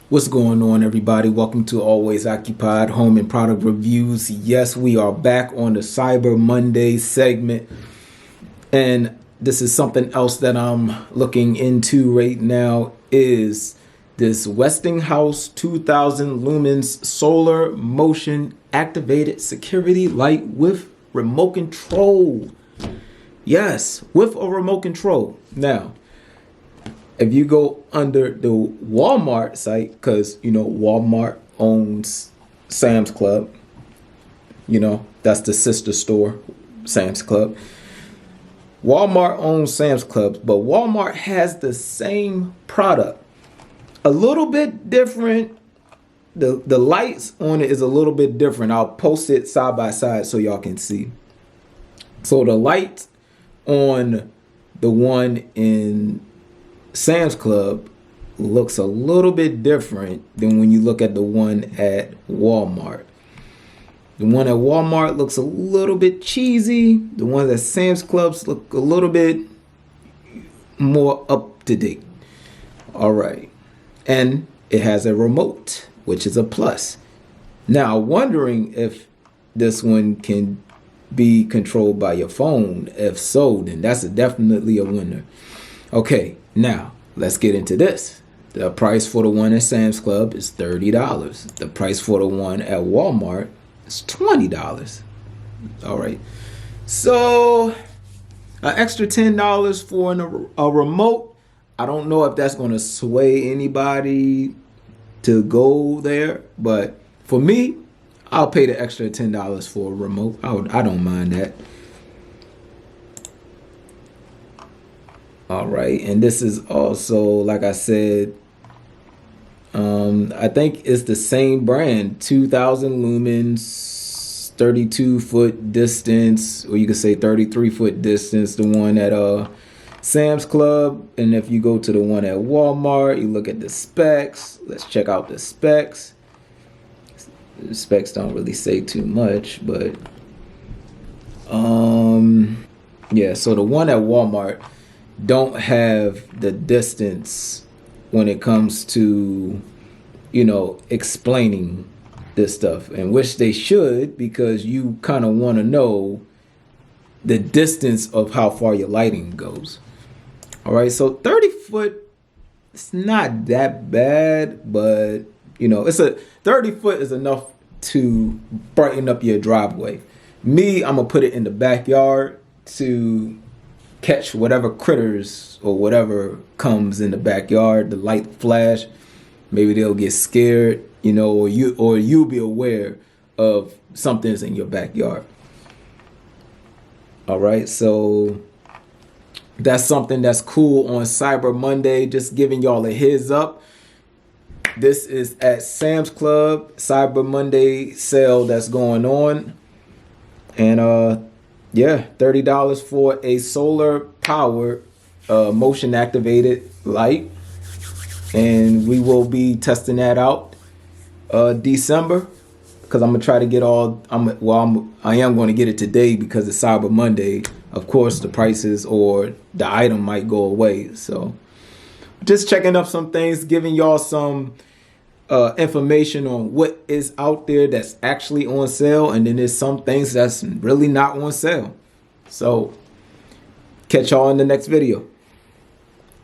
What's going on, everybody? Welcome to Always Occupied Home and Product Reviews. Yes, we are back on the Cyber Monday segment, and this is something else that I'm looking into right now is this Westinghouse 2000 lumens solar motion activated security light with remote control. Yes, with a remote control. Now, if you go under the Walmart site, because Walmart owns Sam's Club, that's the sister store, Sam's Club. Walmart owns Sam's Club, but Walmart has the same product, a little bit different. The lights on it is a little bit different. I'll post it side by side so y'all can see. So the light on the one in Sam's Club looks a little bit different than when you look at the one at Walmart. The one at Walmart looks a little bit cheesy. The ones at Sam's Clubs look a little bit more up to date. All right. And it has a remote, which is a plus. Now, wondering if this one can be controlled by your phone. If so, then that's definitely a winner. Okay, now let's get into this. The price for the one at Sam's Club is $30. The price for the one at Walmart is $20. All right. So an extra $10 for a remote. I don't know if that's going to sway anybody to go there, but for me, I'll pay the extra $10 for a remote. I don't mind that. All right, and this is also, like I said, I think it's the same brand, 2000 lumens, 32-foot distance, or you could say 33-foot distance, the one at Sam's Club. And if you go to the one at Walmart, you look at the specs. Let's check out the specs. The specs don't really say too much, but yeah, so the one at Walmart don't have the distance when it comes to explaining this stuff, and which they should, because you kind of want to know the distance of how far your lighting goes. All right, so 30 foot, it's not that bad, but it's a 30 foot is enough to brighten up your driveway. Me, I'm gonna put it in the backyard to catch whatever critters or whatever comes in the backyard. The light flash, maybe they'll get scared, or you'll be aware of something's in your backyard. All right, so that's something that's cool on Cyber Monday. Just giving y'all a heads up. This is at Sam's Club, Cyber Monday sale that's going on, and yeah, $30 for a solar powered motion activated light. And we will be testing that out December, because I'm gonna try to get I am going to get it today because it's Cyber Monday. Of course, the prices or the item might go away. So just checking up some things, giving y'all some information on what is out there that's actually on sale, and then there's some things that's really not on sale. So catch y'all in the next video.